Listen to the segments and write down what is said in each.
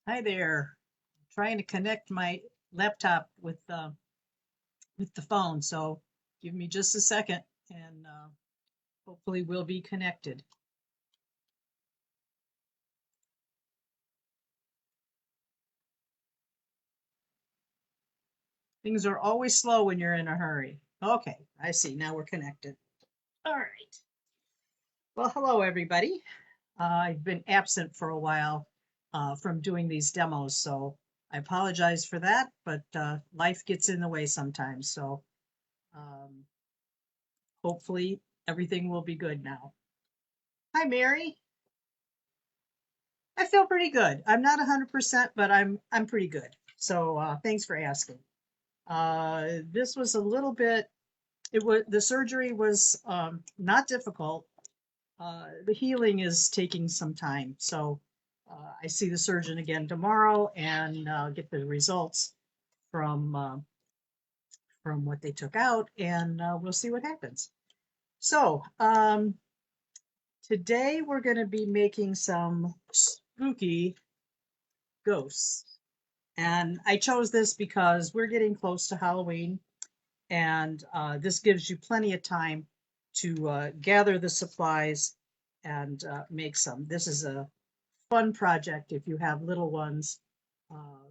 Hi there. Trying to connect my laptop with the phone, so give me just a second, and hopefully we'll be connected. Things are always slow when you're in a hurry. Okay, I see. Now we're connected. All right. Well, hello everybody. I've been absent for a while from doing these demos, so I apologize for that, but life gets in the way sometimes. So um, hopefully everything will be good now. Hi, Mary. I feel pretty good. I'm not 100%, but I'm pretty good. So thanks for asking. This was a little bit. It was the surgery was not difficult. The healing is taking some time. So I see the surgeon again tomorrow and get the results from uh, from what they took out, and we'll see what happens. So today we're going to be making some spooky ghosts. And I chose this because we're getting close to Halloween, and this gives you plenty of time to gather the supplies and make some. This is a fun project if you have little ones, uh,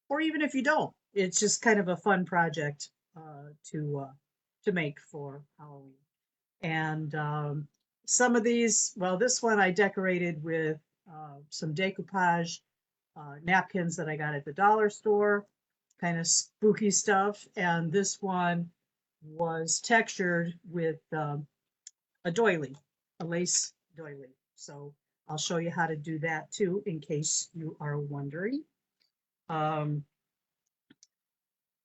or even if you don't. It's just kind of a fun project to make for Halloween. And some of these, well, this one I decorated with some decoupage napkins that I got at the dollar store, kind of spooky stuff. And this one was textured with a doily, a lace doily. So I'll show you how to do that too, in case you are wondering. Um,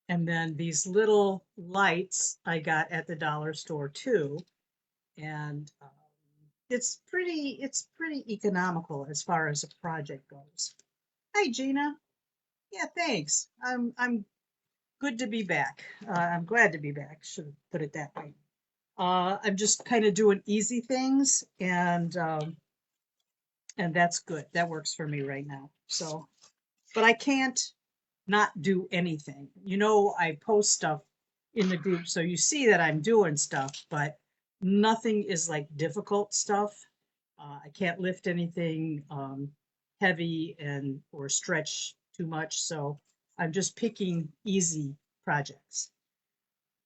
and then these little lights I got at the dollar store too. And it's pretty economical as far as a project goes. Hi, Gina. Yeah, thanks. I'm good to be back. I'm glad to be back. Should have put it that way. I'm just kind of doing easy things, and that's good. That works for me right now. So, but I can't not do anything. I post stuff in the group, so you see that I'm doing stuff, but nothing is like difficult stuff. I can't lift anything heavy and or stretch too much, so I'm just picking easy projects.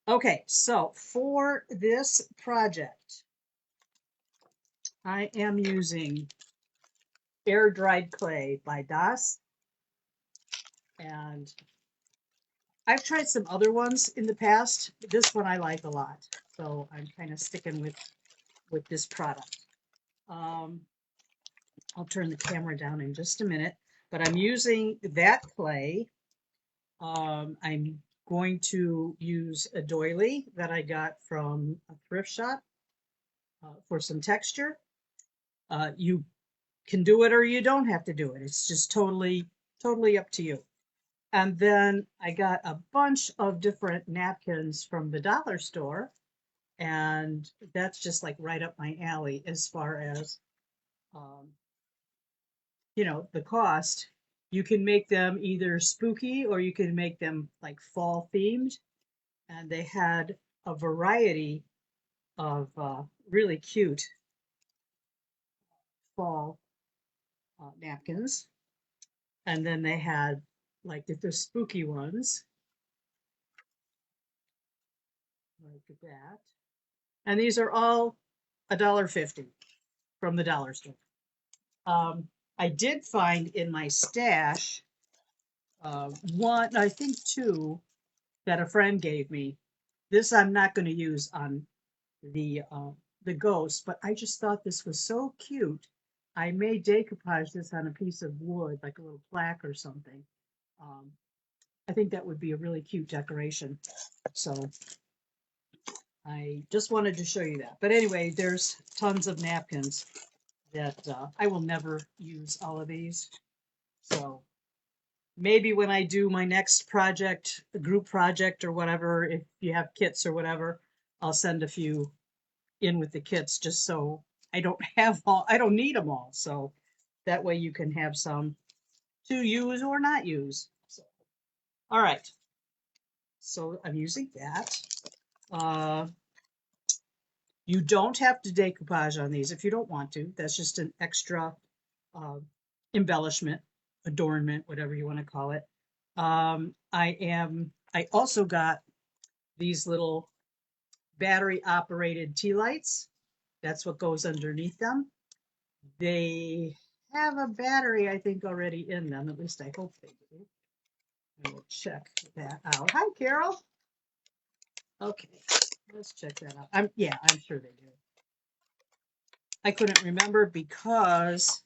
Okay, so for this project, I am using air dried clay by Das, and I've tried some other ones in the past. This one I like a lot, so I'm kind of sticking with this product. Um, I'll turn the camera down in just a minute, but I'm using that clay. I'm going to use a doily that I got from a thrift shop for some texture. You can do it or you don't have to do it. It's just totally up to you. And then I got a bunch of different napkins from the dollar store, and that's just like right up my alley as far as um, the cost. You can make them either spooky or you can make them like fall themed, and they had a variety of really cute fall napkins. And then they had like the spooky ones, like that. And these are all $1.50 from the dollar store. Um, I did find in my stash one, I think two, that a friend gave me. This I'm not going to use on the ghost, but I just thought this was so cute. I may decoupage this on a piece of wood, like a little plaque or something. Um, I think that would be a really cute decoration. So I just wanted to show you that. But anyway, there's tons of napkins that I will never use all of these. So maybe when I do my next project, a group project or whatever, if you have kits or whatever, I'll send a few in with the kits just so I don't need them all. So that way you can have some to use or not use. So, all right. So I'm using that. You don't have to decoupage on these if you don't want to. That's just an extra uh, embellishment, adornment, whatever you want to call it. I also got these little battery operated tea lights. That's what goes underneath them. They have a battery, I think, already in them. At least I hope they do. I will check that out. Hi, Carol. Okay, let's check that out. I'm sure they do. I couldn't remember because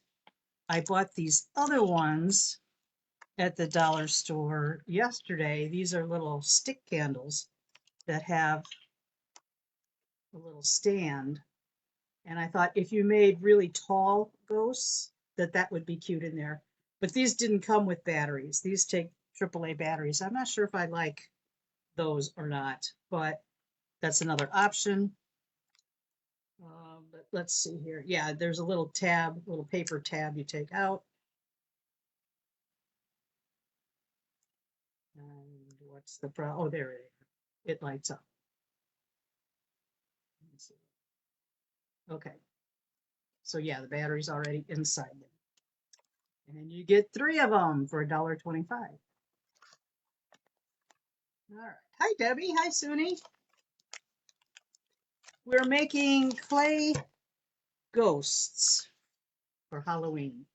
I bought these other ones at the dollar store yesterday. These are little stick candles that have a little stand. And I thought if you made really tall ghosts, that would be cute in there. But these didn't come with batteries. These take AAA batteries. I'm not sure if I like those or not, but that's another option. But let's see here. Yeah, there's a little tab, little paper tab you take out. And what's the problem? Oh, there it is. It lights up. Let's see. Okay. So yeah, the battery's already inside there. And you get 3 of them for $1.25. All right. Hi, Debbie. Hi, Suni. We're making clay ghosts for Halloween.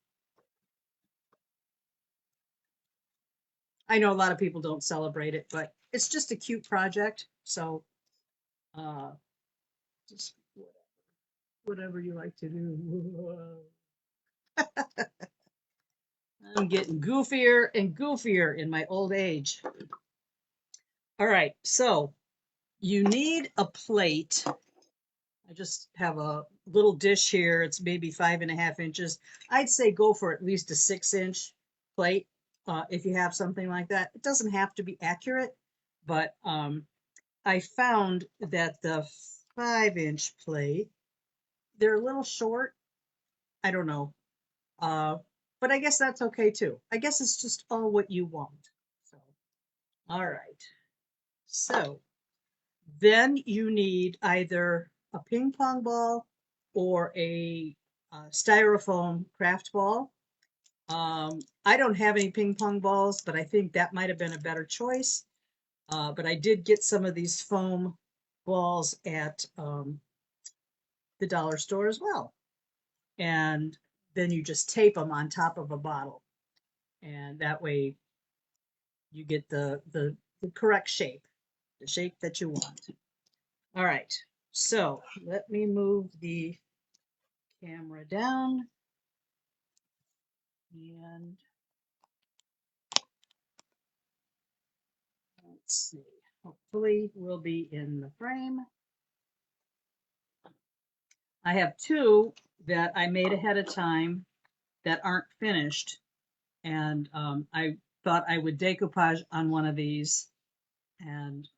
I know a lot of people don't celebrate it, but it's just a cute project. So just whatever you like to do. I'm getting goofier and goofier in my old age. All right, so you need a plate. I just have a little dish here. It's maybe 5.5 inches. I'd say go for at least a 6-inch plate if you have something like that. It doesn't have to be accurate, but I found that the 5-inch plate, they're a little short. I don't know. But I guess that's okay too. I guess it's just all what you want. So, all right. So then you need either a ping pong ball or a styrofoam craft ball. I don't have any ping pong balls, but I think that might have been a better choice. But I did get some of these foam balls at the dollar store as well. And then you just tape them on top of a bottle. And that way you get the correct shape, the shape that you want. All right, so let me move the camera down and let's see, hopefully we'll be in the frame. I have 2 that I made ahead of time that aren't finished, and I thought I would decoupage on one of these and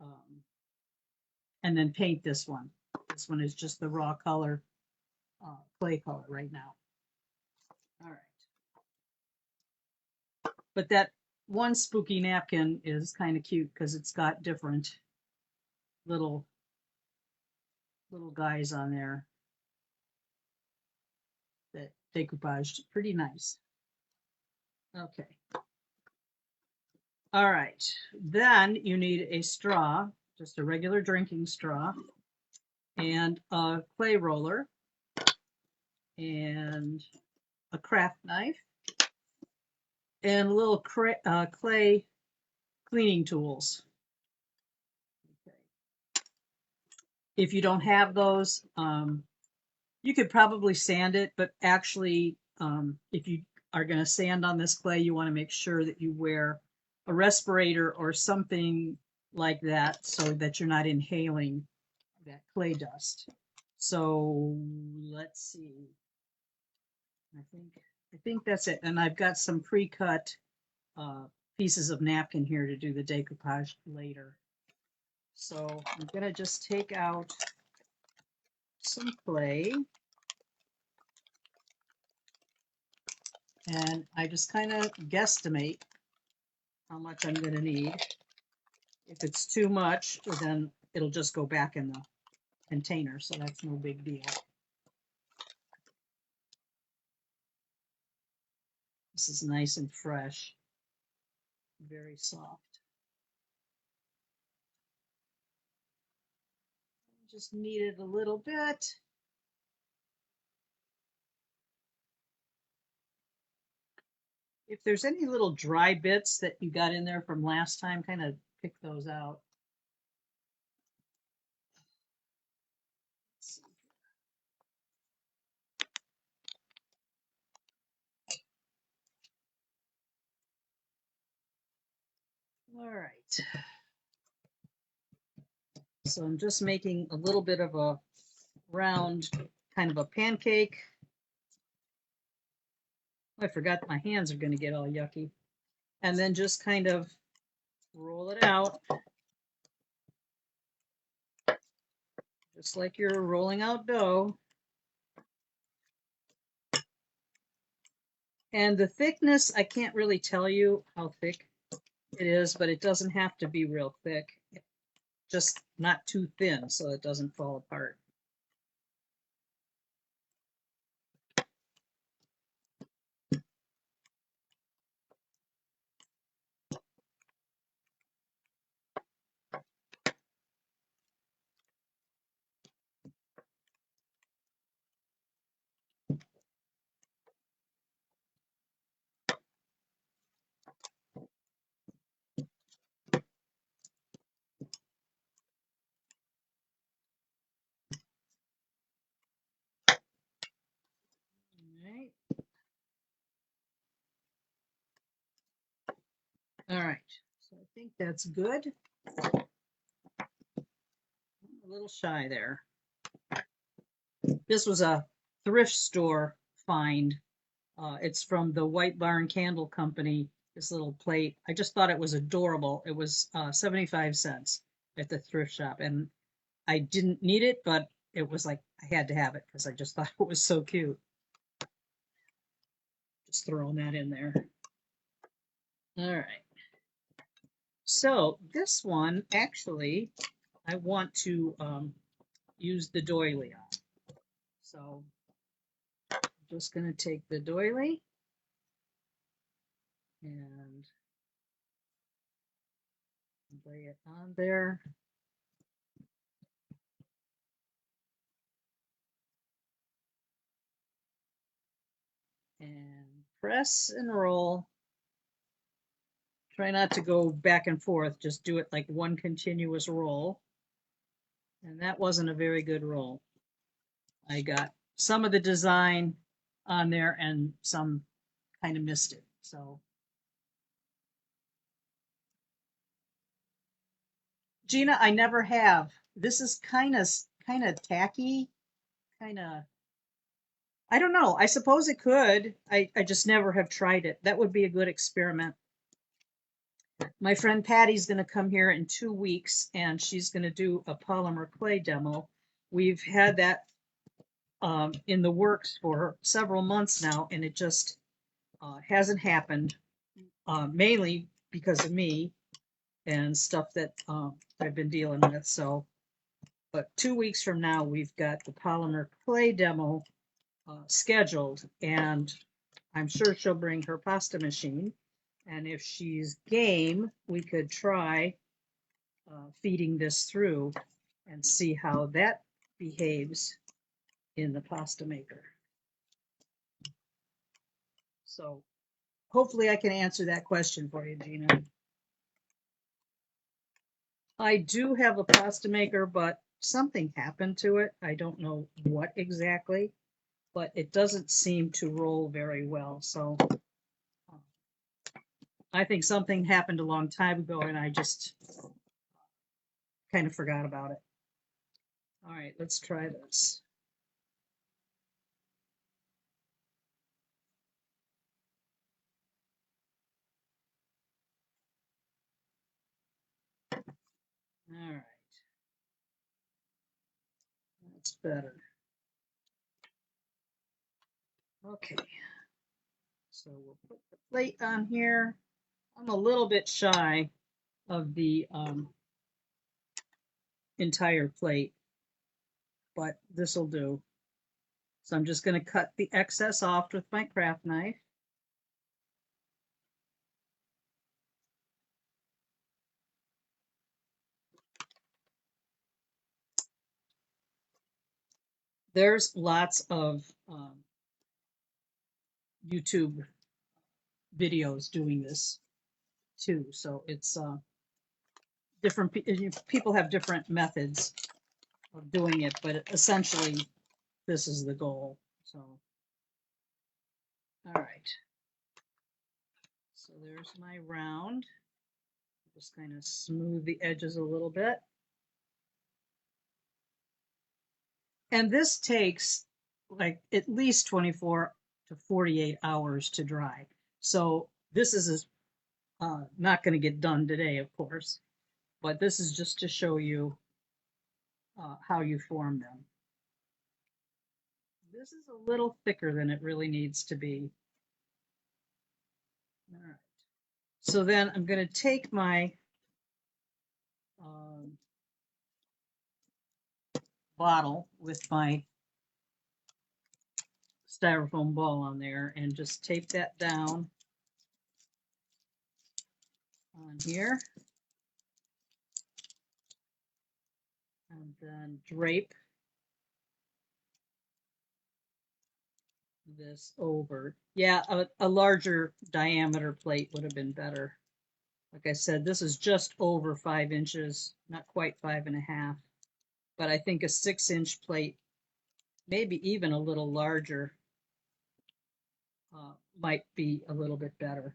then paint this one. This one is just the raw color, clay color right now. All right. But that one spooky napkin is kind of cute because it's got different little guys on there that decoupaged pretty nice. Okay. All right. Then you need a straw, just a regular drinking straw, and a clay roller, and a craft knife, and a little clay cleaning tools. Okay. If you don't have those, you could probably sand it, but actually, if you are going to sand on this clay, you want to make sure that you wear a respirator or something like that so that you're not inhaling that clay dust. So let's see. I think that's it. And I've got some pre-cut pieces of napkin here to do the decoupage later. So I'm going to just take out some clay. and I just kind of guesstimate how much I'm going to need. If it's too much, then it'll just go back in the container, so that's no big deal. This is nice and fresh, very soft. Just knead it a little bit. If there's any little dry bits that you got in there from last time, kind of pick those out. All right. So I'm just making a little bit of a round, kind of a pancake. I forgot my hands are going to get all yucky. And then just kind of roll it out, just like you're rolling out dough. And the thickness, I can't really tell you how thick it is, but it doesn't have to be real thick. Just not too thin so it doesn't fall apart. All right, so I think that's good. A little shy there. This was a thrift store find. It's from the White Barn Candle Company, this little plate. I just thought it was adorable. It was 75 cents at the thrift shop, and I didn't need it, but it was like I had to have it because I just thought it was so cute. Just throwing that in there. All right. So this one, actually, I want to use the doily on. So I'm just going to take the doily and lay it on there. And press and roll. Try not to go back and forth, just do it like one continuous roll. And that wasn't a very good roll. I got some of the design on there and some kind of missed it. So Gina, I never have. This is kind of tacky, kind of, I don't know. I suppose it could. I just never have tried it. That would be a good experiment. My friend Patty's going to come here in 2 weeks, and she's going to do a polymer clay demo. We've had that in the works for several months now, and it just hasn't happened, mainly because of me and stuff that I've been dealing with. So, but 2 weeks from now, we've got the polymer clay demo scheduled, and I'm sure she'll bring her pasta machine. And if she's game, we could try feeding this through and see how that behaves in the pasta maker. So hopefully I can answer that question for you, Gina. I do have a pasta maker, but something happened to it. I don't know what exactly, but it doesn't seem to roll very well. So I think something happened a long time ago and I just kind of forgot about it. All right, let's try this. All right, that's better. Okay. So we'll put the plate on here. I'm a little bit shy of the entire plate, but this will do. So I'm just going to cut the excess off with my craft knife. There's lots of YouTube videos doing this too. So it's different. People have different methods of doing it, but essentially this is the goal. So, all right. So there's my round. Just kind of smooth the edges a little bit. And this takes like at least 24 to 48 hours to dry. So this is not going to get done today, of course, but this is just to show you how you form them. This is a little thicker than it really needs to be. All right. So then I'm going to take my bottle with my styrofoam ball on there and just tape that down on here. And then drape this over. Yeah, a larger diameter plate would have been better. Like I said, this is just over 5 inches, not quite 5.5. But I think a 6-inch plate, maybe even a little larger, might be a little bit better.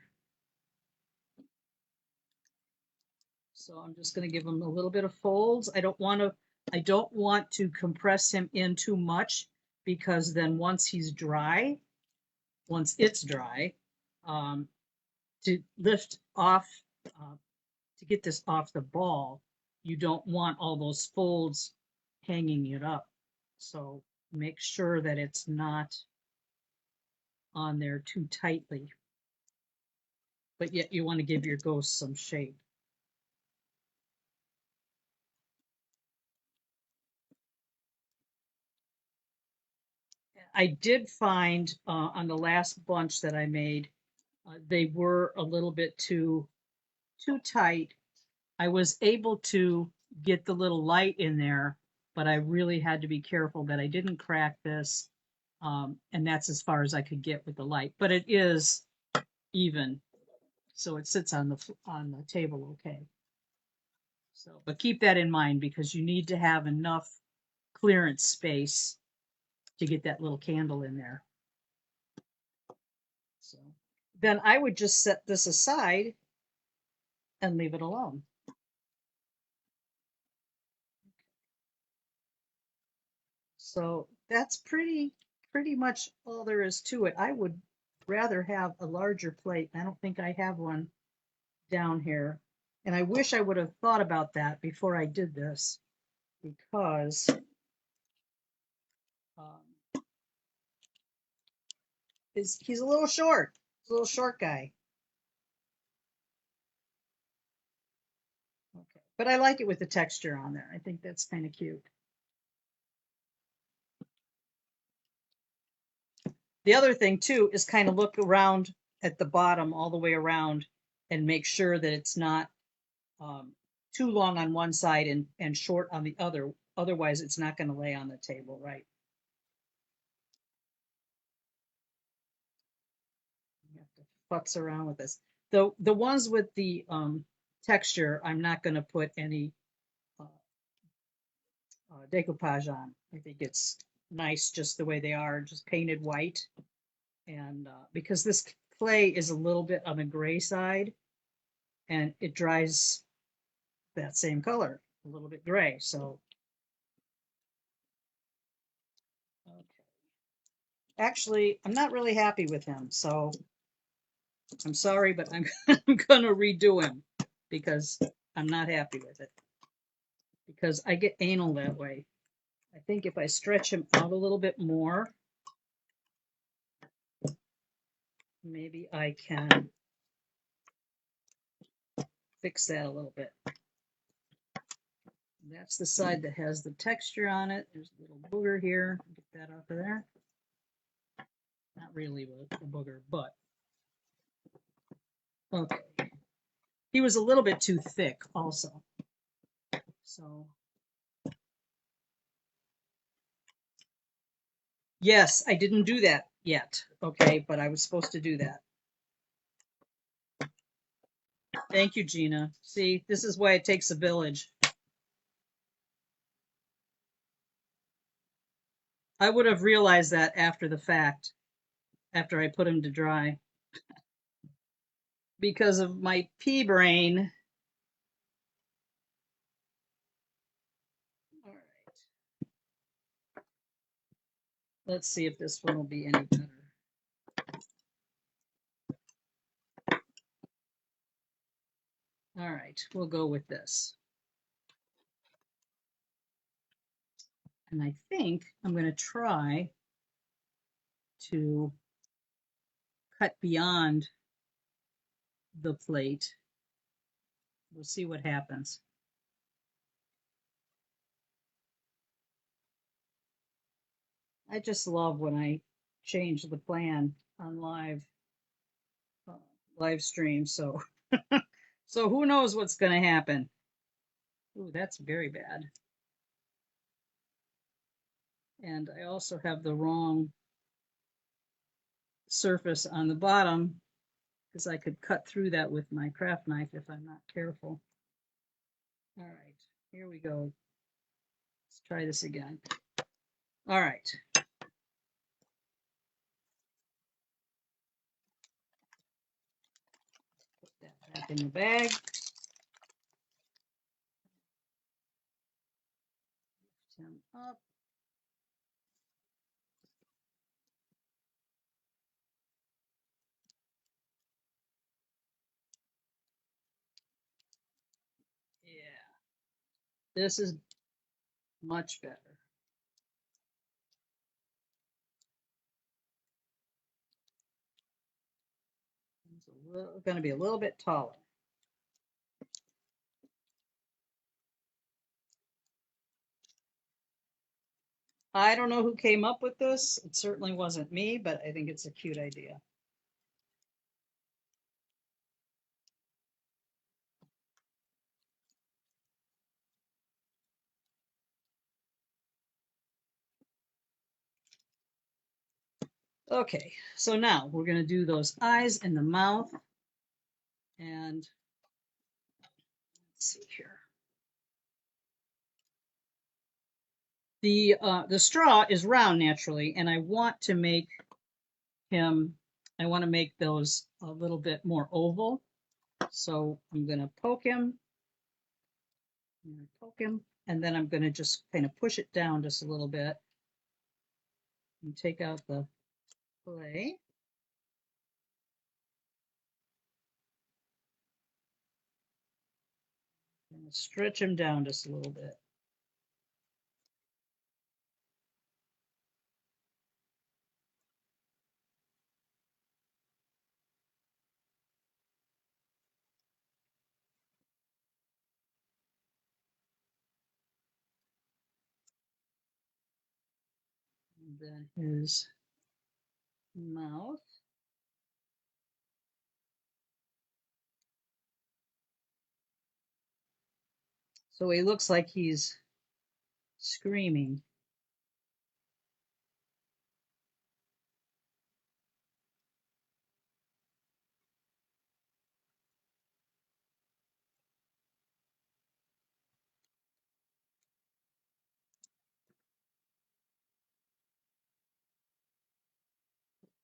So I'm just going to give him a little bit of folds. I don't want to compress him in too much, because then once it's dry, to lift off, to get this off the ball, you don't want all those folds hanging it up. So make sure that it's not on there too tightly, but yet you want to give your ghost some shape. I did find on the last bunch that I made, they were a little bit too tight. I was able to get the little light in there, but I really had to be careful that I didn't crack this. And that's as far as I could get with the light, but it is even, so it sits on the table okay. So, but keep that in mind, because you need to have enough clearance space to get that little candle in there. So then I would just set this aside and leave it alone. So that's pretty much all there is to it. I would rather have a larger plate. I don't think I have one down here. And I wish I would have thought about that before I did this, because he's a little short. He's a little short guy. Okay. But I like it with the texture on there. I think that's kind of cute. The other thing too is kind of look around at the bottom all the way around and make sure that it's not too long on one side and short on the other. Otherwise, it's not going to lay on the table right. You have to futz around with this. The ones with the texture, I'm not going to put any decoupage on. I think it's nice just the way they are, just painted white. And because this clay is a little bit on the gray side, and it dries that same color, a little bit gray. So, okay. Actually, I'm not really happy with him, so I'm sorry, but I'm gonna redo him, because I'm not happy with it. Because I get anal that way. I think if I stretch him out a little bit more, maybe I can fix that a little bit. That's the side that has the texture on it. There's a little booger here. Get that off of there. Not really a booger, but okay. He was a little bit too thick also. So yes, I didn't do that yet. Okay, but I was supposed to do that. Thank you, Gina. See, this is why it takes a village. I would have realized that after the fact, after I put him to dry. Because of my pea brain. All right. Let's see if this one will be any better. All right, we'll go with this. And I think I'm going to try to cut beyond the plate. We'll see what happens. I just love when I change the plan on live stream. So, so who knows what's going to happen? Ooh, that's very bad. And I also have the wrong surface on the bottom because I could cut through that with my craft knife if I'm not careful. All right, here we go. Let's try this again. All right. Put that back in the bag. Lift him up. Yeah, this is much better. It's going to be a little bit taller. I don't know who came up with this. It certainly wasn't me, but I think it's a cute idea. Okay, so now we're going to do those eyes and the mouth. And let's see here. The straw is round naturally, and I want to make those a little bit more oval. So I'm going to poke him, and then I'm going to just kind of push it down just a little bit and take out the clay. And stretch him down just a little bit. And then his mouth. So he looks like he's screaming.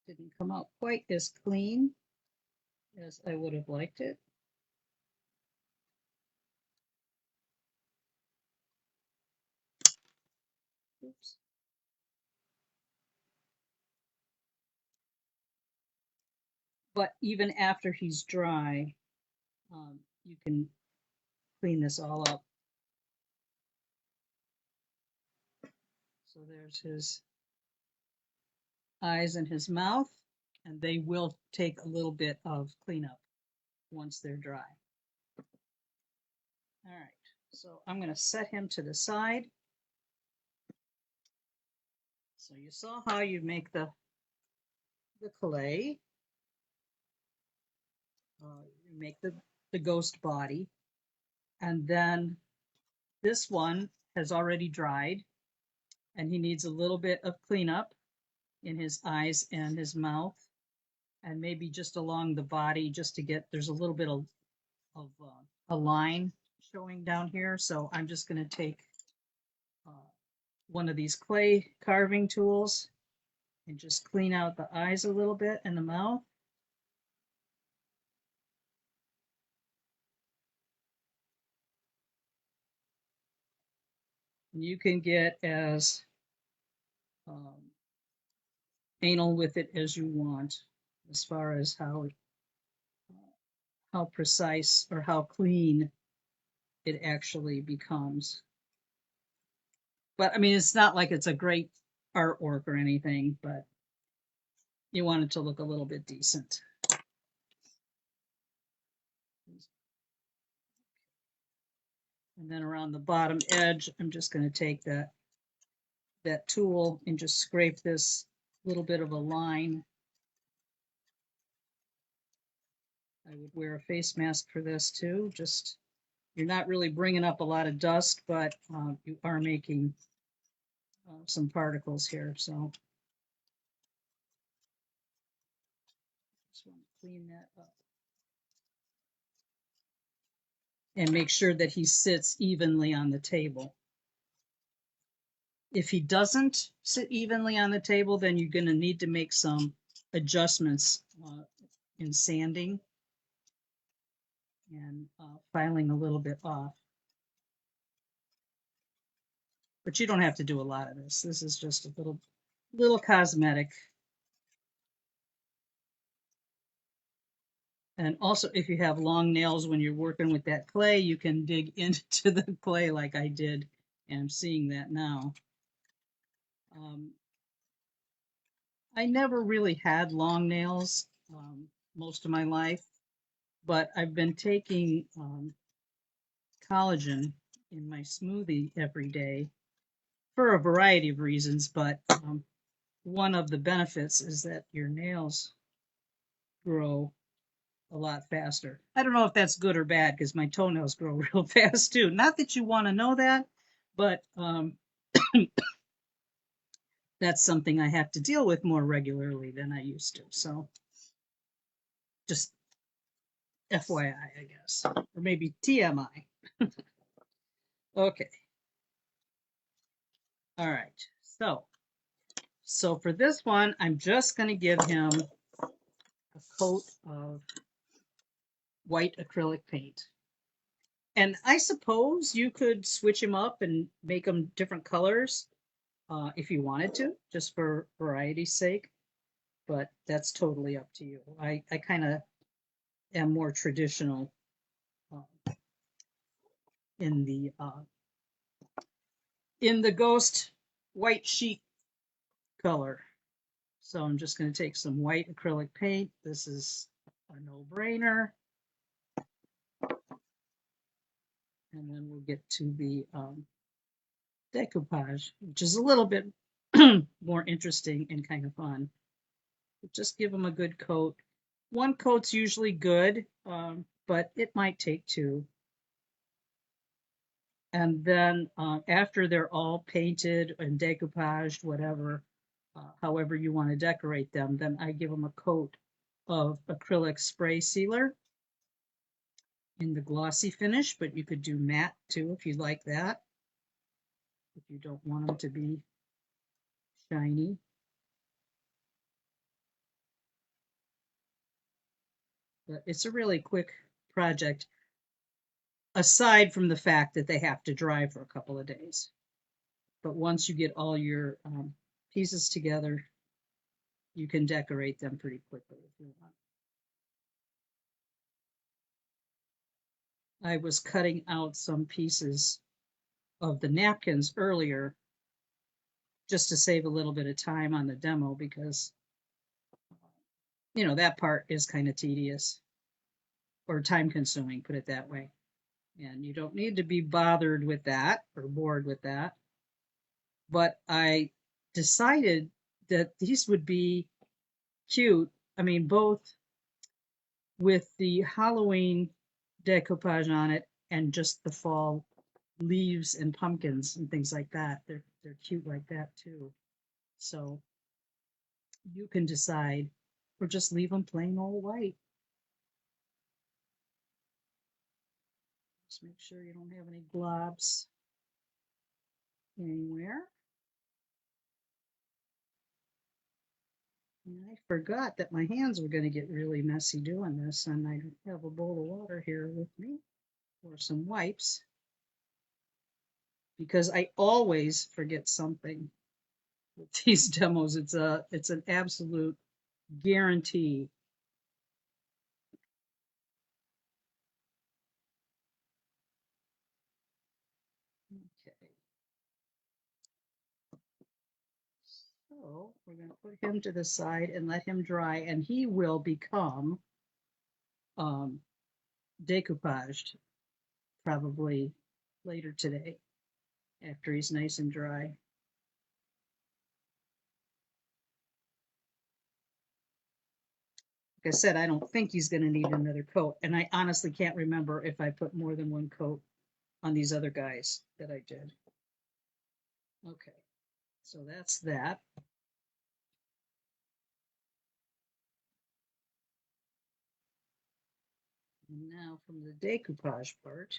Didn't come out quite as clean as I would have liked it. Oops. But even after he's dry, you can clean this all up. So there's his eyes and his mouth. and they will take a little bit of cleanup once they're dry. All right, so I'm going to set him to the side. So you saw how you make the clay. You make the ghost body, and then this one has already dried, and he needs a little bit of cleanup in his eyes and his mouth, and maybe just along the body, just to get, there's a little bit of a line showing down here. So I'm just going to take one of these clay carving tools and just clean out the eyes a little bit and the mouth. And you can get as anal with it as you want, as far as how precise or how clean it actually becomes. But I mean, it's not like it's a great artwork or anything, but you want it to look a little bit decent. And then around the bottom edge, I'm just going to take that tool and just scrape this little bit of a line. I would wear a face mask for this too. Just, you're not really bringing up a lot of dust, but you are making some particles here. So just want to clean that up and make sure that he sits evenly on the table. If he doesn't sit evenly on the table, then you're going to need to make some adjustments in sanding and filing a little bit off. But you don't have to do a lot of this. This is just a little cosmetic. And also, if you have long nails when you're working with that clay, you can dig into the clay like I did, and I'm seeing that now. I never really had long nails most of my life, but I've been taking collagen in my smoothie every day for a variety of reasons, but one of the benefits is that your nails grow a lot faster. I don't know if that's good or bad because my toenails grow real fast too. Not that you want to know that, but that's something I have to deal with more regularly than I used to. So just FYI, I guess, or maybe TMI. Okay. All right. So for this one, I'm just going to give him a coat of white acrylic paint. And I suppose you could switch him up and make them different colors if you wanted to, just for variety's sake. But that's totally up to you. I kind of am more traditional in the ghost white sheet color. So I'm just going to take some white acrylic paint. This is a no-brainer. And then we'll get to the decoupage, which is a little bit more interesting and kind of fun. But just give them a good coat. One coat's usually good, but it might take two. And then after they're all painted and decoupaged, whatever, however you want to decorate them, then I give them a coat of acrylic spray sealer in the glossy finish, but you could do matte too if you like that, if you don't want them to be shiny. But it's a really quick project, aside from the fact that they have to dry for a couple of days. But once you get all your pieces together, you can decorate them pretty quickly if you want. I was cutting out some pieces of the napkins earlier just to save a little bit of time on the demo because you know, that part is kind of tedious or time consuming, put it that way. And you don't need to be bothered with that or bored with that. But I decided that these would be cute. I mean, both with the Halloween decoupage on it and just the fall leaves and pumpkins and things like that. They're cute like that too. So you can decide, or just leave them plain old white. Just make sure you don't have any globs anywhere. And I forgot that my hands were going to get really messy doing this, and I have a bowl of water here with me or some wipes because I always forget something with these demos. It's an absolute guarantee. Okay, so we're going to put him to the side and let him dry, and he will become um, decoupaged probably later today after he's nice and dry. Like I said, I don't think he's going to need another coat, and I honestly can't remember if I put more than one coat on these other guys that I did. Okay, so that's that. And now from the decoupage part,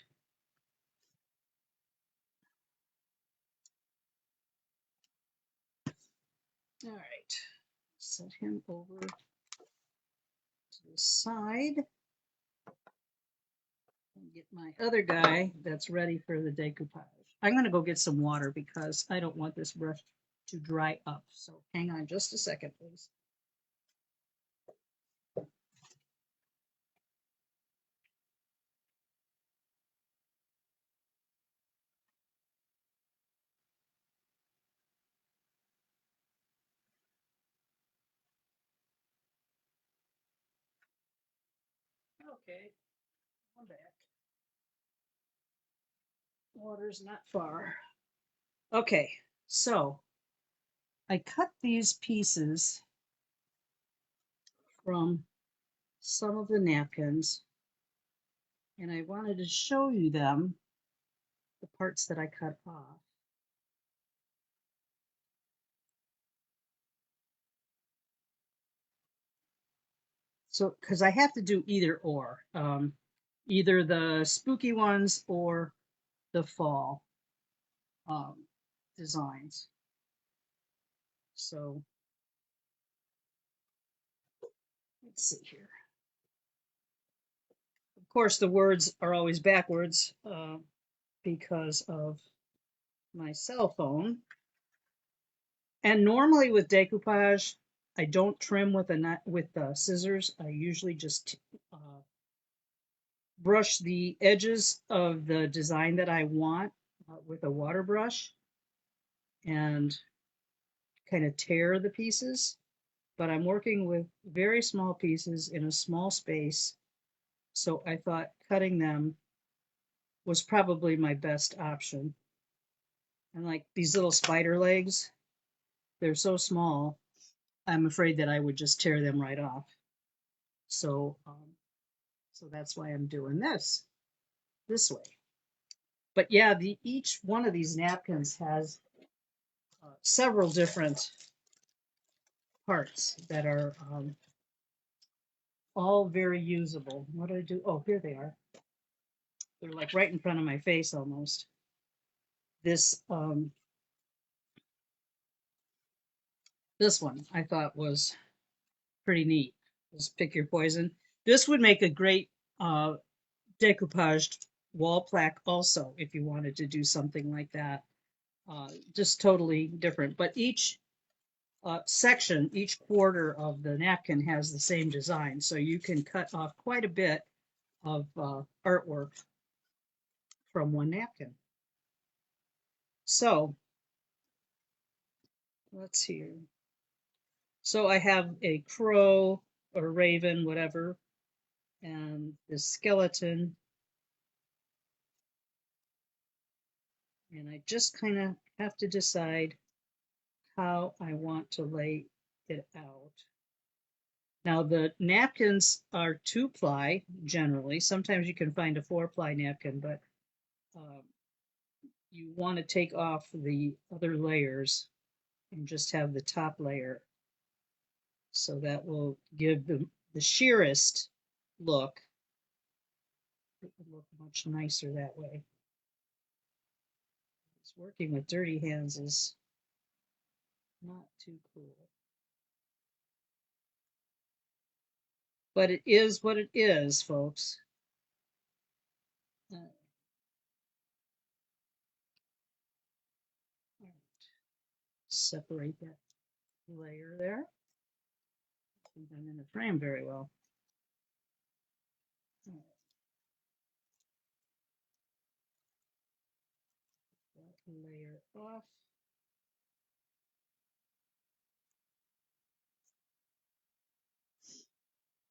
all right, set him over to the side and get my other guy that's ready for the decoupage. I'm going to go get some water because I don't want this brush to dry up. So hang on just a second, please. Okay, I'm back. Water's not far. Okay, so I cut these pieces from some of the napkins and I wanted to show you them, the parts that I cut off. So, because I have to do either or, either the spooky ones or the fall um, designs. So, let's see here. Of course, the words are always backwards because of my cell phone. And normally with decoupage, I don't trim with scissors. I usually just brush the edges of the design that I want with a water brush and kind of tear the pieces. But I'm working with very small pieces in a small space, so I thought cutting them was probably my best option. And like these little spider legs, they're so small, I'm afraid that I would just tear them right off. So, so that's why I'm doing this way. But yeah, each one of these napkins has several different parts that are all very usable. What do I do? Oh, here they are. They're like right in front of my face almost. This this one I thought was pretty neat. This pick your poison. This would make a great decoupaged wall plaque also if you wanted to do something like that. Just totally different. But each section, each quarter of the napkin has the same design. So you can cut off quite a bit of artwork from one napkin. So let's see. So I have a crow, or raven, whatever, and the skeleton. And I just kind of have to decide how I want to lay it out. Now the napkins are 2-ply generally. Sometimes you can find a 4-ply napkin, but um, you want to take off the other layers and just have the top layer. So that will give the sheerest look. It would look much nicer that way. It's working with dirty hands is not too cool. But it is what it is, folks. Right. Separate that layer there. I think I'm in the frame very well. Right. That layer off.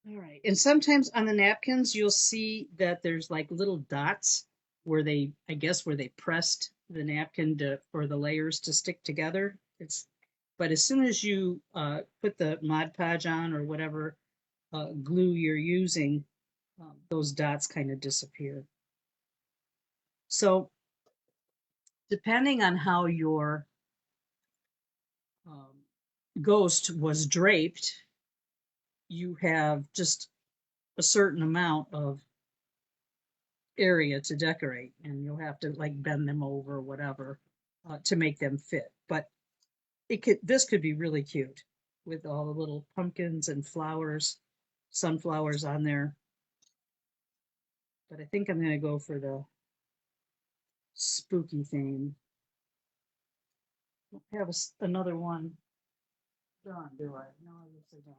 All right. And sometimes on the napkins, you'll see that there's like little dots where they, I guess, where they pressed the napkin for the layers to stick together. But as soon as you put the Mod Podge on or whatever glue you're using, those dots kind of disappear. So depending on how your um, ghost was draped, you have just a certain amount of area to decorate, and you'll have to like bend them over or whatever to make them fit. But this could be really cute with all the little pumpkins and flowers, sunflowers on there. But I think I'm going to go for the spooky theme. I don't have another one done, do I? No, I guess I don't.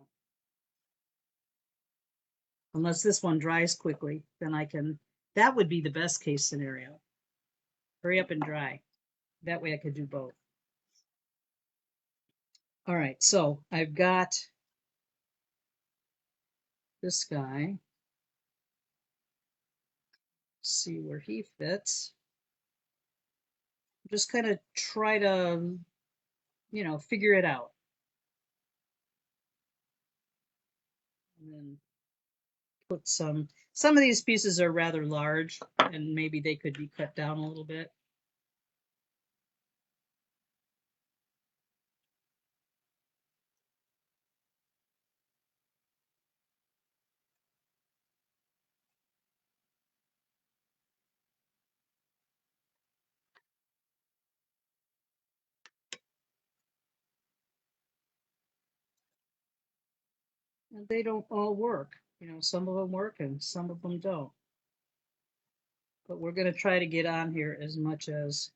Unless this one dries quickly, then I can. That would be the best case scenario. Hurry up and dry. That way I could do both. All right, so I've got this guy. See where he fits. Just kind of try to, figure it out. And then put some of these pieces are rather large and maybe they could be cut down a little bit. And they don't all work. Some of them work and some of them don't. But we're going to try to get on here as much as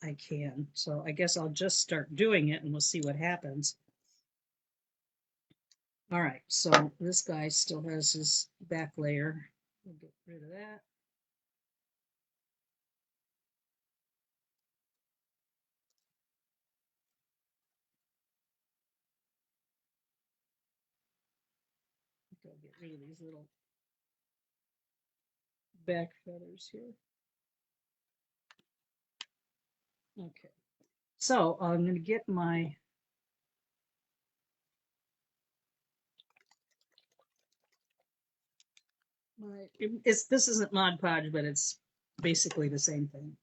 I can. So I guess I'll just start doing it and we'll see what happens. All right, so this guy still has his back layer. We'll get rid of that. I'll get rid of these little back feathers here. Okay, so I'm going to get my this isn't Mod Podge, but it's basically the same thing.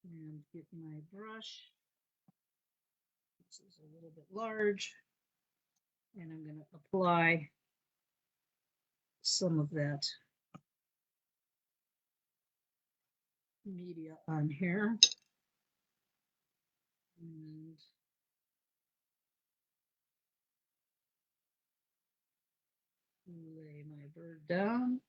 And get my brush. This is a little bit large, and I'm going to apply some of that media on here. And lay my bird down.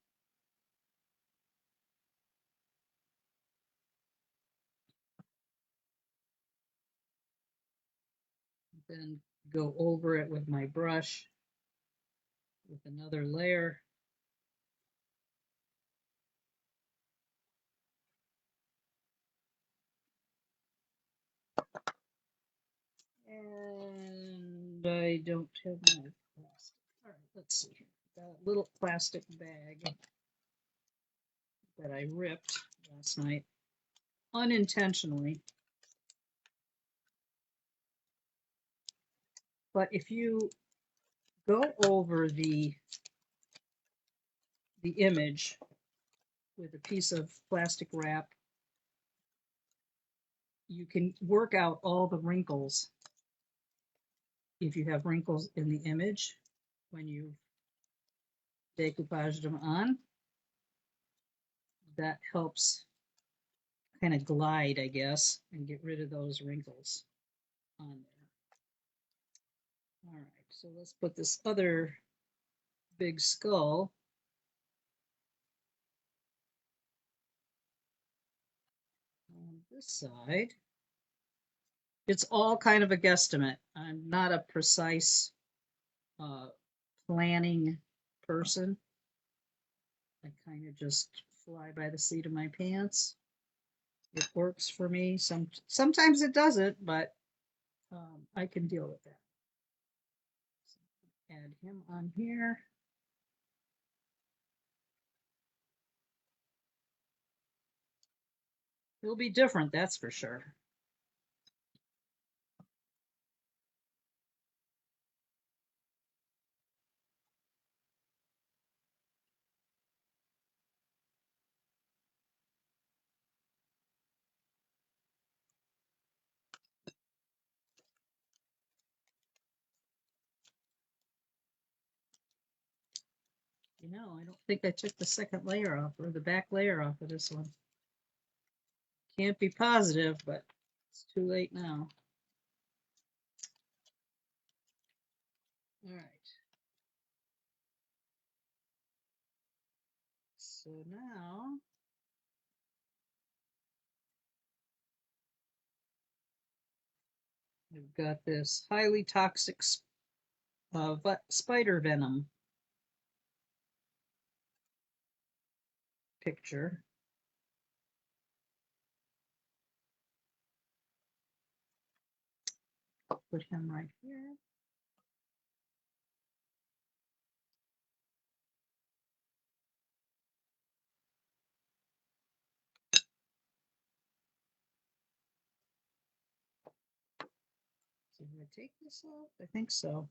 Then go over it with my brush with another layer. And And I don't have my plastic. All right, let's see here. Got a little plastic bag that I ripped last night unintentionally. But if you go over the image with a piece of plastic wrap, you can work out all the wrinkles. If you have wrinkles in the image when you decoupaged them on, that helps kind of glide, I guess, and get rid of those wrinkles on there. All right, so let's put this other big skull on this side. It's all kind of a guesstimate. I'm not a precise planning person. I kind of just fly by the seat of my pants. It works for me. Sometimes it doesn't, but I can deal with that. So add him on here. He'll be different, that's for sure. You know, I don't think I took the second layer off or the back layer off of this one. Can't be positive, but it's too late now. All right. So now we've got this highly toxic spider venom picture. Put him right here. So did I take this off? I think so.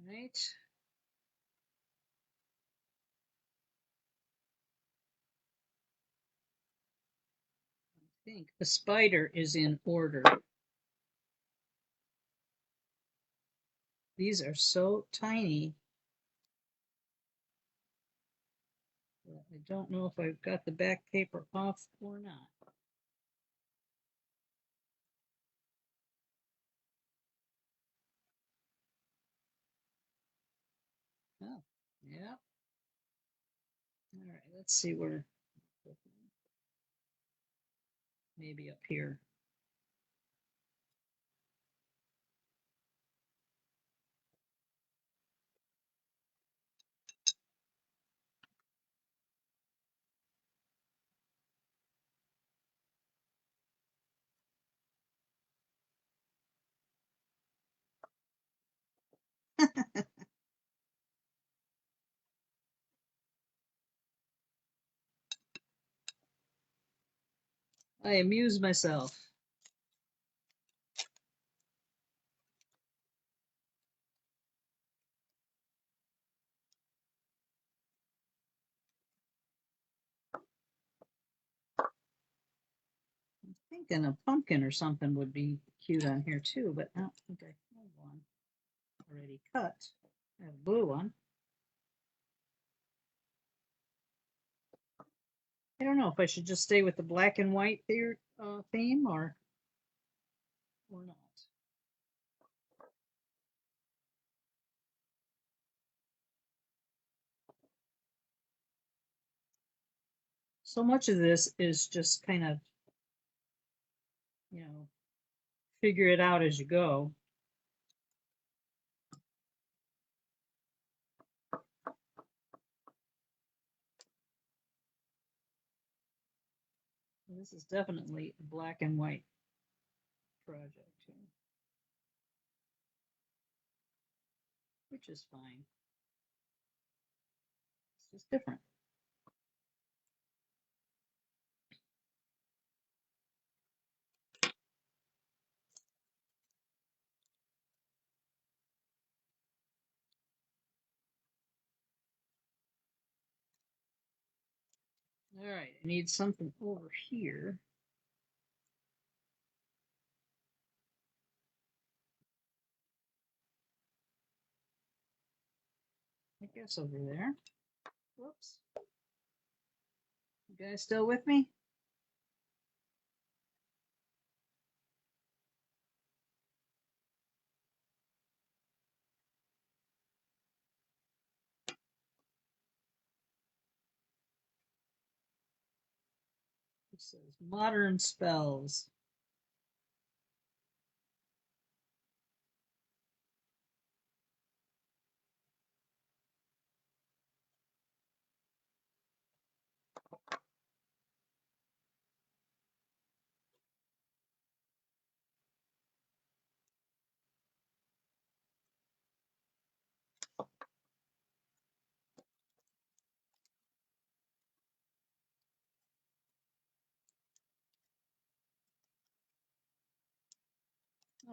All right. I think the spider is in order. These are so tiny. I don't know if I've got the back paper off or not. Oh, yeah. All right, let's see where. Maybe up here. I amuse myself. I'm thinking a pumpkin or something would be cute on here too, but I don't think I have one already cut. I have a blue one. I don't know if I should just stay with the black and white theme or not. So much of this is just kind of, you know, figure it out as you go. This is definitely a black and white project here, which is fine. It's just different. All right, I need something over here. I guess over there. Whoops. You guys still with me? It says modern spells.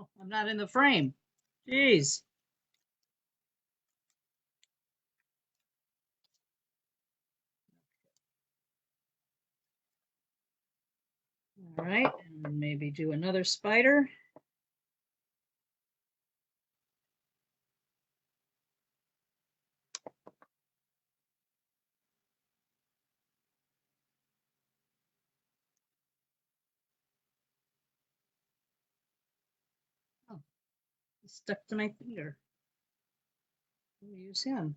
Oh, I'm not in the frame. Jeez. All right, and maybe do another spider. Oh, he's stuck to my finger. We'll use him.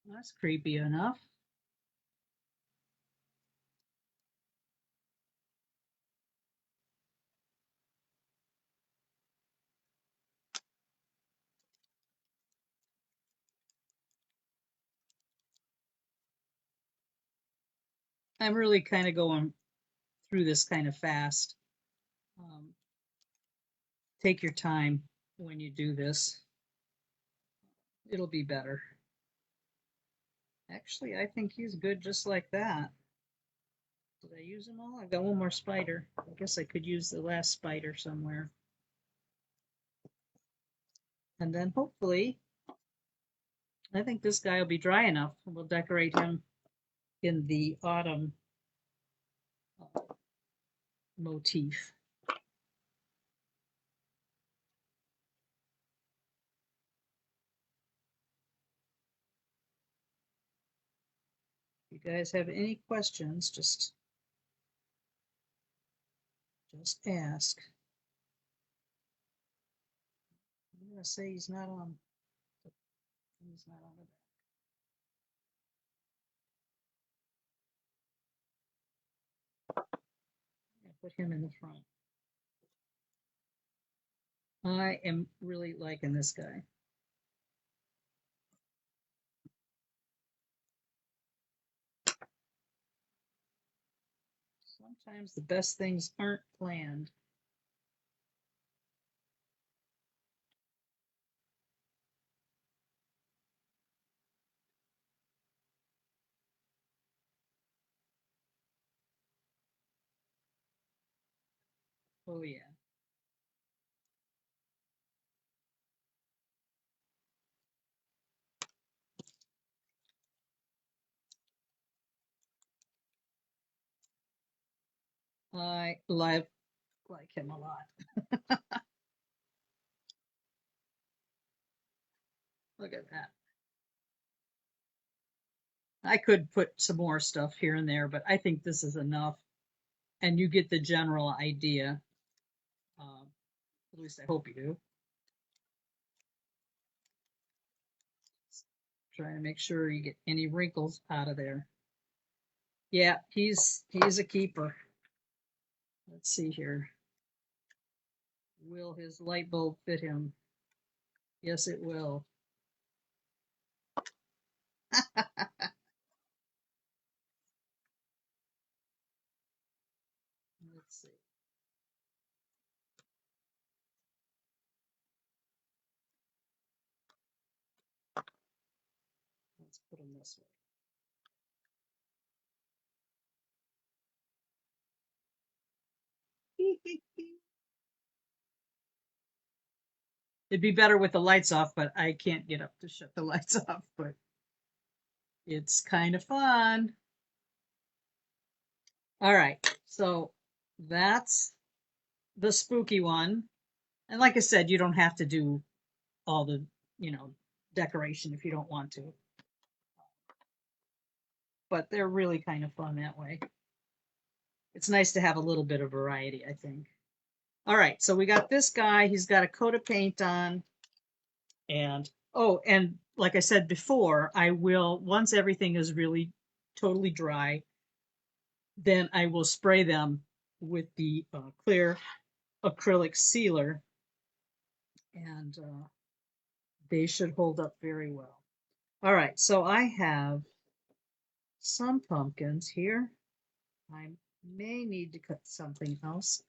That's creepy enough. I'm really kind of going through this kind of fast. Um, take your time when you do this. It'll be better. Actually, I think he's good just like that. Did I use them all? I've got one more spider. I guess I could use the last spider somewhere. And then hopefully, I think this guy will be dry enough. We'll decorate him in the autumn uh, motif. If you guys have any questions, just ask. I'm gonna say he's not on. He's not on the back. I'm gonna put him in the front. I am really liking this guy. Sometimes the best things aren't planned. Oh yeah. I like him a lot. Look at that. I could put some more stuff here and there, but I think this is enough. And you get the general idea. At least I hope you do. Try to make sure you get any wrinkles out of there. Yeah, he's a keeper. Let's see here. Will his light bulb fit him? Yes, it will. Let's see. Let's put him this way. It'd be better with the lights off, but I can't get up to shut the lights off, but it's kind of fun. All right, so that's the spooky one. And like I said, you don't have to do all the, decoration if you don't want to. But they're really kind of fun that way. It's nice to have a little bit of variety, I think. All right, so we got this guy. He's got a coat of paint on. And, oh, and like I said before, I will, once everything is really totally dry, then I will spray them with the clear acrylic sealer, and they should hold up very well. All right, so I have some pumpkins here. I may need to cut something else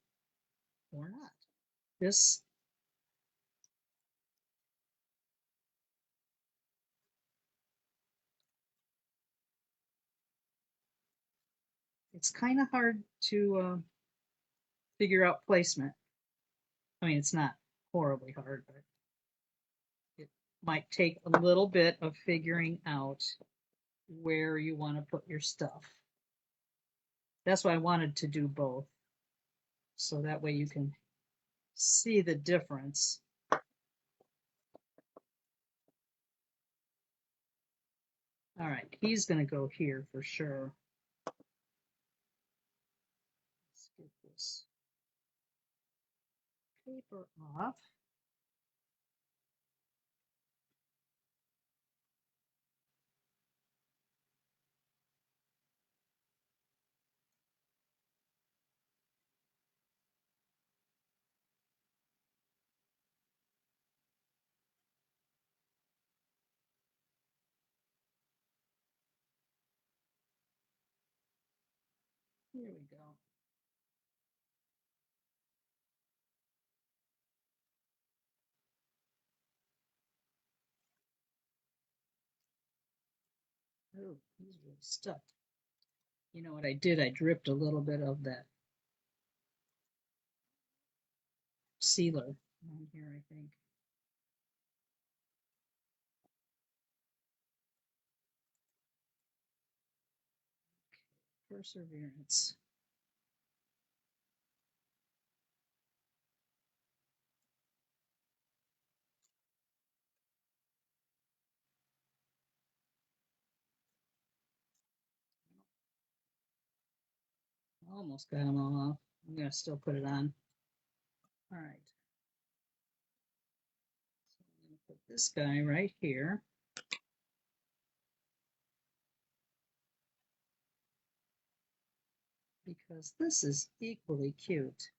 or not. This, it's kind of hard to figure out placement. I mean, it's not horribly hard, but it might take a little bit of figuring out where you want to put your stuff. That's why I wanted to do both, so that way you can see the difference. All right, he's going to go here for sure. Let's get this paper off. Here we go. Oh, he's really stuck. You know what I did? I dripped a little bit of that sealer on here, I think. Perseverance. Almost got them all off. I'm going to still put it on. All right. So I'm going to put this guy right here. Because this is equally cute.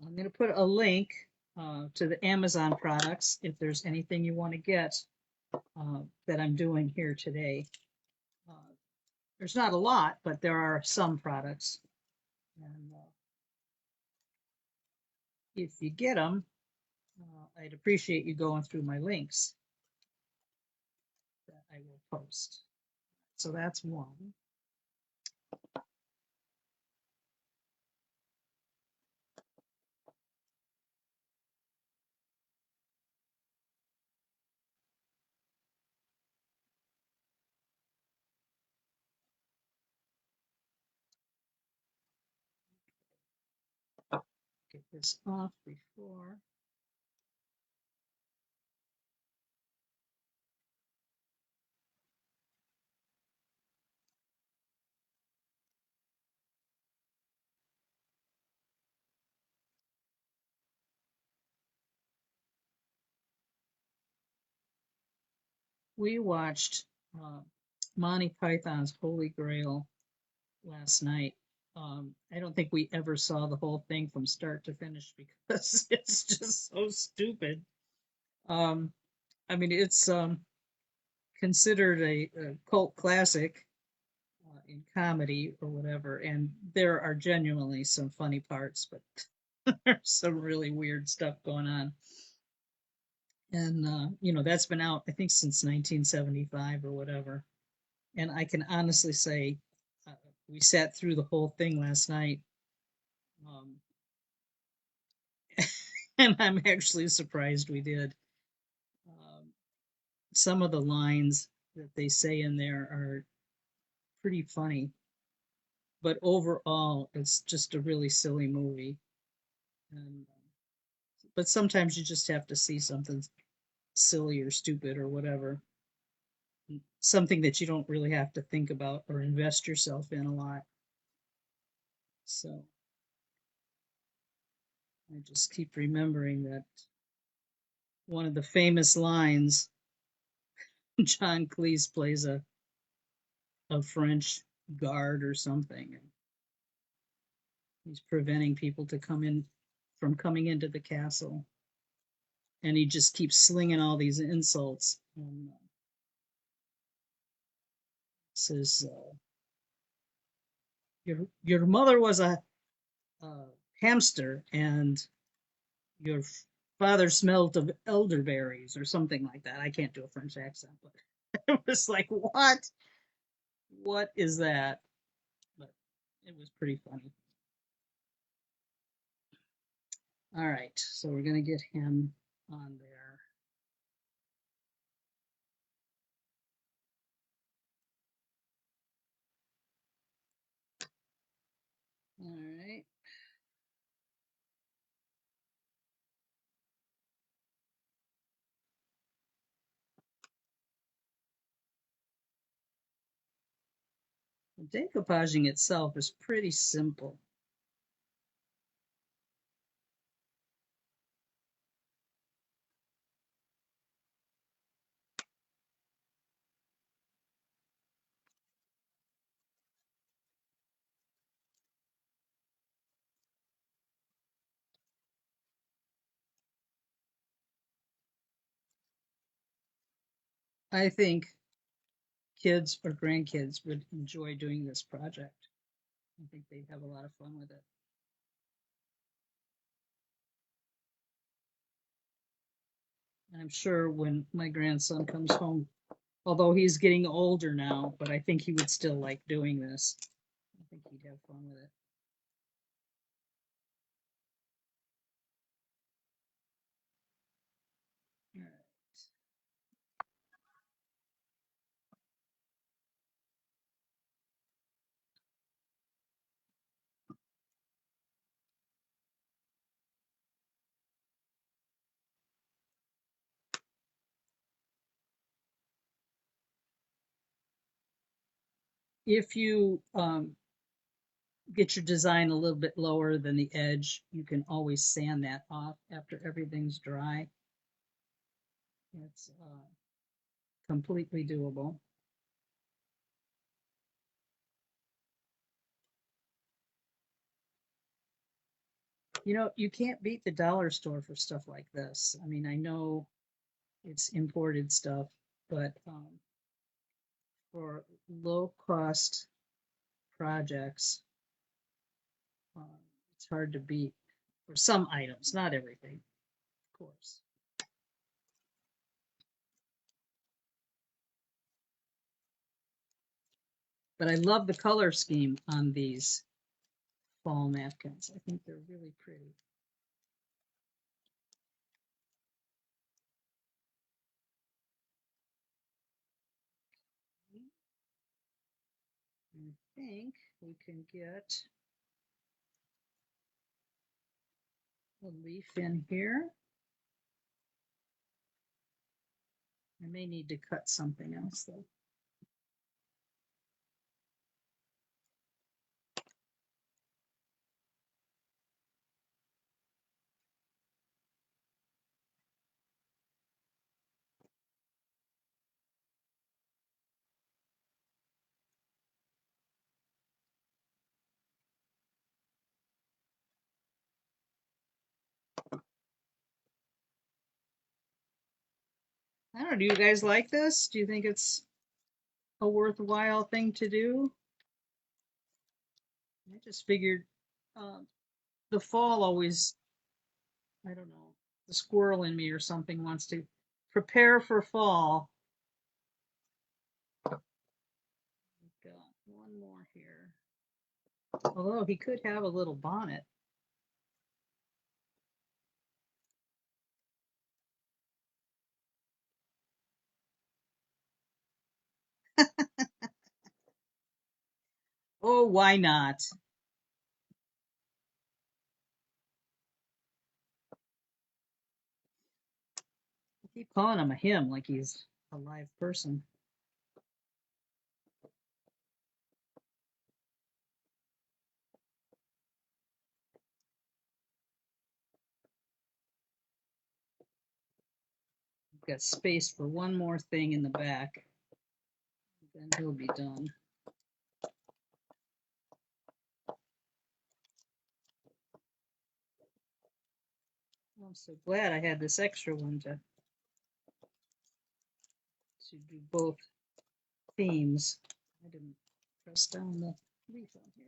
I'm going to put a link to the Amazon products if there's anything you want to get that I'm doing here today. Uh, there's not a lot, but there are some products. And if you get them, I'd appreciate you going through my links that I will post. So that's one. get this off before. We watched uh, Monty Python's Holy Grail last night. I don't think we ever saw the whole thing from start to finish because it's just so stupid. Um, I mean, it's considered a cult classic in comedy or whatever, and there are genuinely some funny parts, but there's some really weird stuff going on. And that's been out, I think, since 1975 or whatever. And I can honestly say, uh, we sat through the whole thing last night, um, and I'm actually surprised we did. Um, some of the lines that they say in there are pretty funny, but overall, it's just a really silly movie. And, but sometimes you just have to see something silly or stupid or whatever, something that you don't really have to think about or invest yourself in a lot. So I just keep remembering that one of the famous lines, John Cleese plays a French guard or something, and he's preventing people to come in from coming into the castle, and he just keeps slinging all these insults and says, your mother was a hamster, and your father smelled of elderberries or something like that. I can't do a French accent, but it was like, what is that? But it was pretty funny. All right, so we're gonna get him on there. All right. Decoupaging itself is pretty simple. I think kids or grandkids would enjoy doing this project. I think they'd have a lot of fun with it. And I'm sure when my grandson comes home, although he's getting older now, but I think he would still like doing this. I think he'd have fun with it. All right. If you get your design a little bit lower than the edge, you can always sand that off after everything's dry. It's completely doable. You can't beat the dollar store for stuff like this. I mean, I know it's imported stuff, but for low cost projects, um, it's hard to beat for some items, not everything, of course. But I love the color scheme on these fall napkins. I think they're really pretty. I think we can get a leaf in here. I may need to cut something else though. I don't know. Do you guys like this? Do you think it's a worthwhile thing to do? I just figured um, the fall always, I don't know, the squirrel in me or something wants to prepare for fall. Got one more here. Although he could have a little bonnet. Oh, why not? I keep calling him a him like he's a live person. I've got space for one more thing in the back. Then he'll be done. I'm so glad I had this extra one to do both themes. I didn't press down the leaf on here.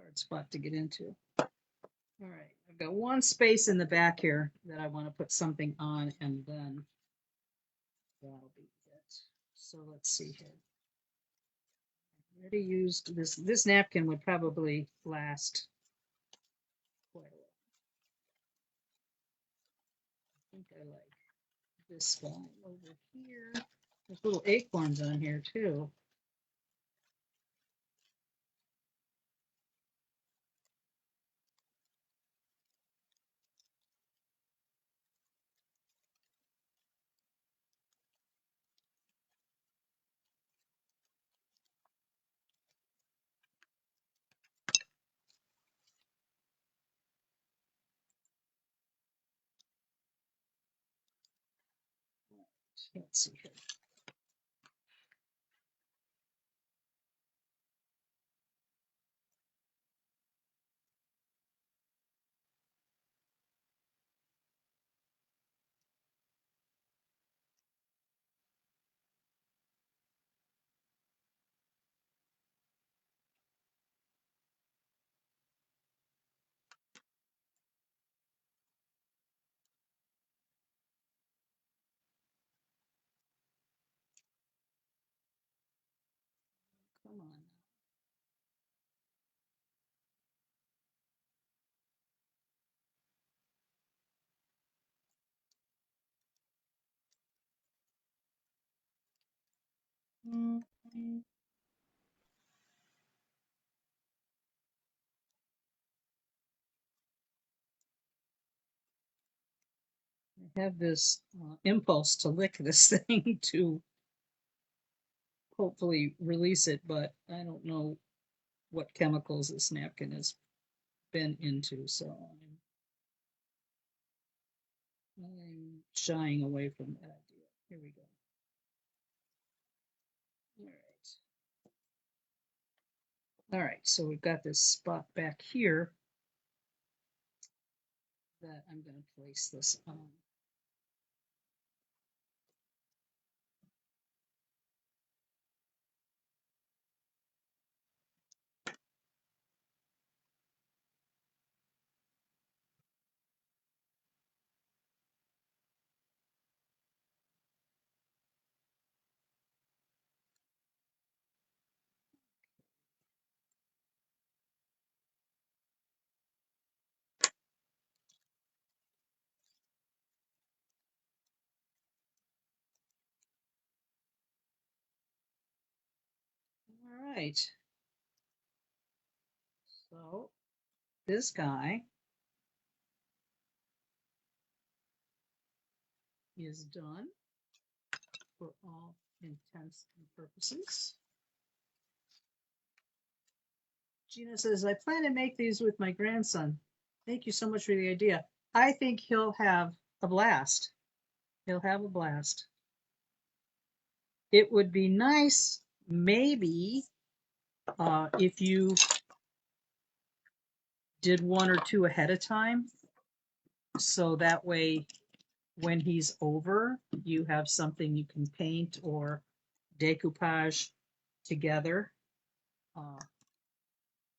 Hard spot to get into. All right, I've got one space in the back here that I want to put something on, and then that'll be it. So let's see here. I already used this. This napkin would probably last quite a while. I think I like this guy over here. There's little acorns on here too. Let's see here. Come on. Mm-hmm. I have this impulse to lick this thing to hopefully release it, but I don't know what chemicals this napkin has been into, so I'm shying away from that idea. Here we go. All right. All right, so we've got this spot back here that I'm going to place this on. All right. So this guy is done for all intents and purposes. Gina says, I plan to make these with my grandson. Thank you so much for the idea. I think he'll have a blast. He'll have a blast. It would be nice, maybe, if you did one or two ahead of time. So that way, when he's over, you have something you can paint or decoupage together.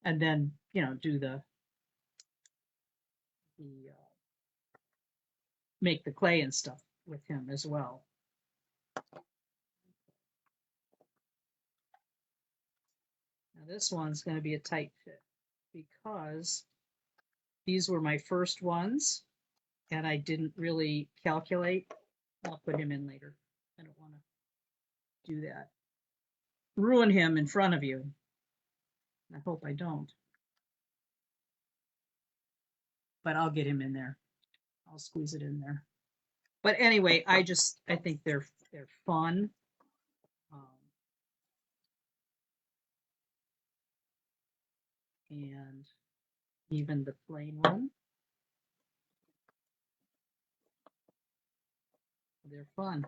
And then, do the make the clay and stuff with him as well. Now this one's going to be a tight fit because these were my first ones and I didn't really calculate. I'll put him in later. I don't want to do that. Ruin him in front of you. I hope I don't. But I'll get him in there. I'll squeeze it in there. But anyway, I think they're fun. And even the plain one. They're fun.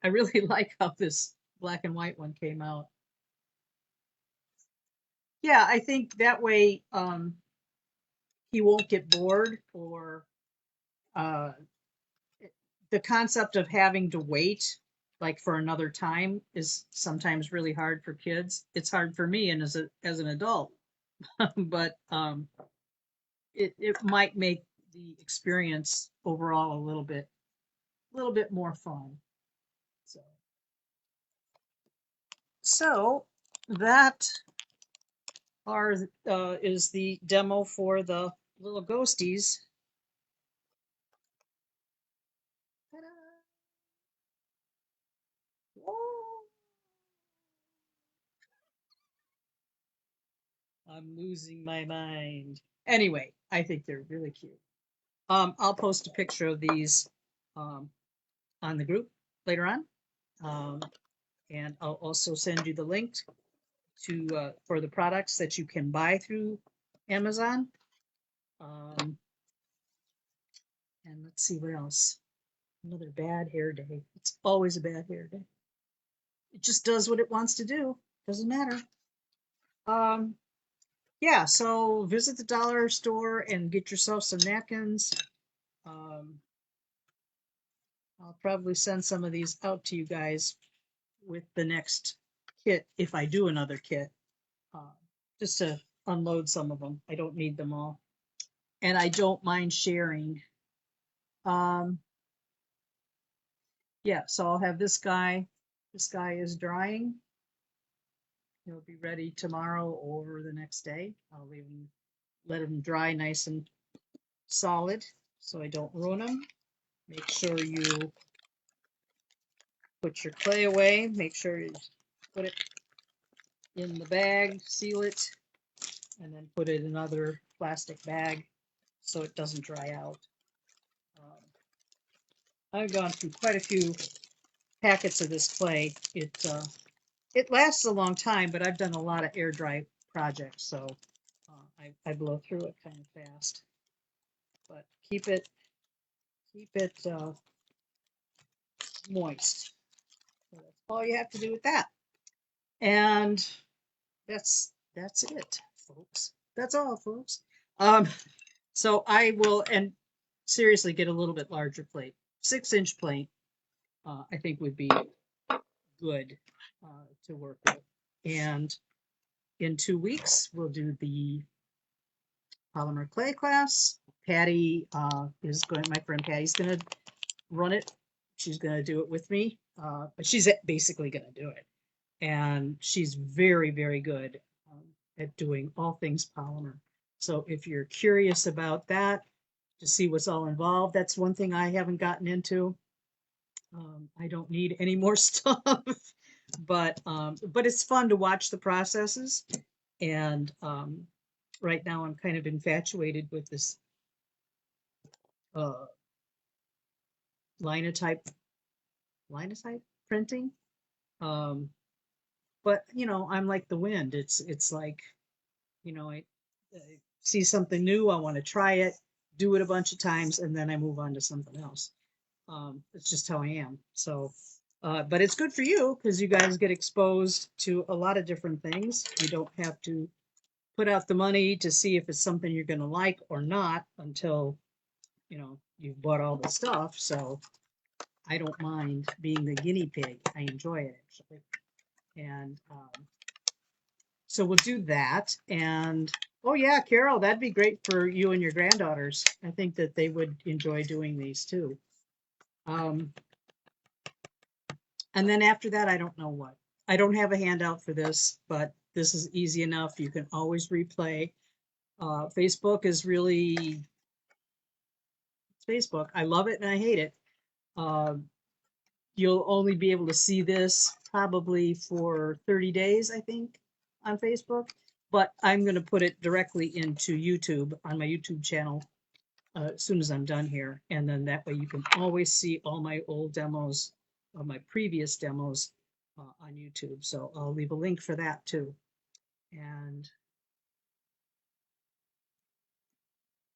I really like how this black and white one came out. Yeah, I think that way he won't get bored or the concept of having to wait like for another time is sometimes really hard for kids. It's hard for me and as an adult, but it might make the experience overall a little bit more fun. So that is the demo for the little ghosties. I'm losing my mind. Anyway, I think they're really cute. I'll post a picture of these on the group later on. And I'll also send you the link to for the products that you can buy through Amazon. And let's see what else. Another bad hair day. It's always a bad hair day. It just does what it wants to do. Doesn't matter. Yeah, so visit the dollar store and get yourself some napkins. I'll probably send some of these out to you guys with the next kit if I do another kit, just to unload some of them. I don't need them all. And I don't mind sharing. Yeah, so I'll have this guy. This guy is drying. He'll be ready tomorrow or the next day. I'll let him dry nice and solid so I don't ruin them. Make sure you put your clay away. Make sure you put it in the bag, seal it, and then put it in another plastic bag so it doesn't dry out. I've gone through quite a few packets of this clay. It lasts a long time, but I've done a lot of air dry projects, so I blow through it kind of fast. But keep it moist. So that's all you have to do with that. And that's it, folks. That's all, folks. So I will, and seriously, get a little bit larger plate. 6-inch plate, I think would be good to work with. And in 2 weeks, we'll do the polymer clay class. Patty my friend Patty's going to run it. She's going to do it with me. But she's basically going to do it. And she's very, very good at doing all things polymer. So if you're curious about that, to see what's all involved, that's one thing I haven't gotten into. I don't need any more stuff, but it's fun to watch the processes. And right now I'm kind of infatuated with this uh, linotype linotype printing. Um, but you know, I'm like the wind. It's like, you know, I see something new, I want to try it, do it a bunch of times, and then I move on to something else. It's just how I am. So, but it's good for you because you guys get exposed to a lot of different things. You don't have to put out the money to see if it's something you're going to like or not until, you know, you've bought all the stuff. So I don't mind being the guinea pig. I enjoy it actually. And so we'll do that. And oh yeah, Carol, that'd be great for you and your granddaughters. I think that they would enjoy doing these too. Um, and then after that, I don't know what. I don't have a handout for this, but this is easy enough. You can always replay. Facebook is really Facebook. I love it and I hate it. Um, you'll only be able to see this probably for 30 days, I think, on Facebook. But I'm going to put it directly into YouTube on my YouTube channel as soon as I'm done here. And then that way you can always see all my old demos, my previous demos on YouTube. So I'll leave a link for that too. And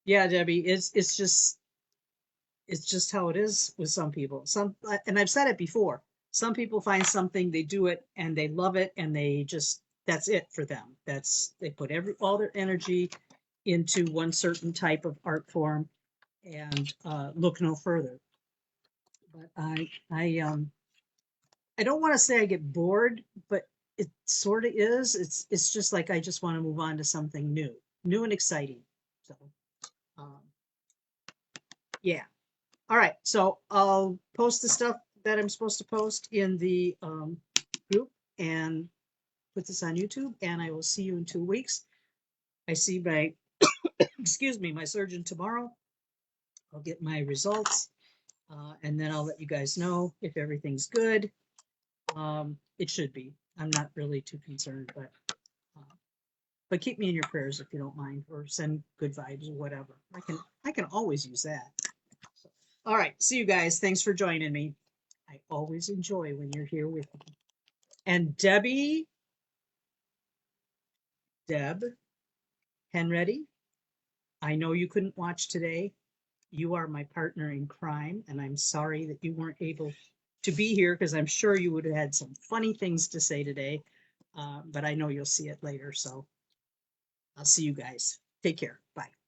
yeah, Debbie, it's just how it is with some people. Some, and I've said it before. Some people find something, they do it, and they love it, and they just that's it for them. That's they put all their energy into one certain type of art form and look no further. But I don't want to say I get bored, but it sort of is. It's just like I just want to move on to something new and exciting. So um, yeah. All right, so I'll post the stuff that I'm supposed to post in the group and put this on YouTube, and I will see you in 2 weeks. I see my, excuse me, my surgeon tomorrow. I'll get my results, and then I'll let you guys know if everything's good. It should be. I'm not really too concerned, but keep me in your prayers if you don't mind, or send good vibes or whatever. I can always use that. So, all right, see you guys. Thanks for joining me. I always enjoy when you're here with me. And Debbie, Deb, Henready, I know you couldn't watch today. You are my partner in crime, and I'm sorry that you weren't able to be here because I'm sure you would have had some funny things to say today. But I know you'll see it later, so I'll see you guys. Take care. Bye.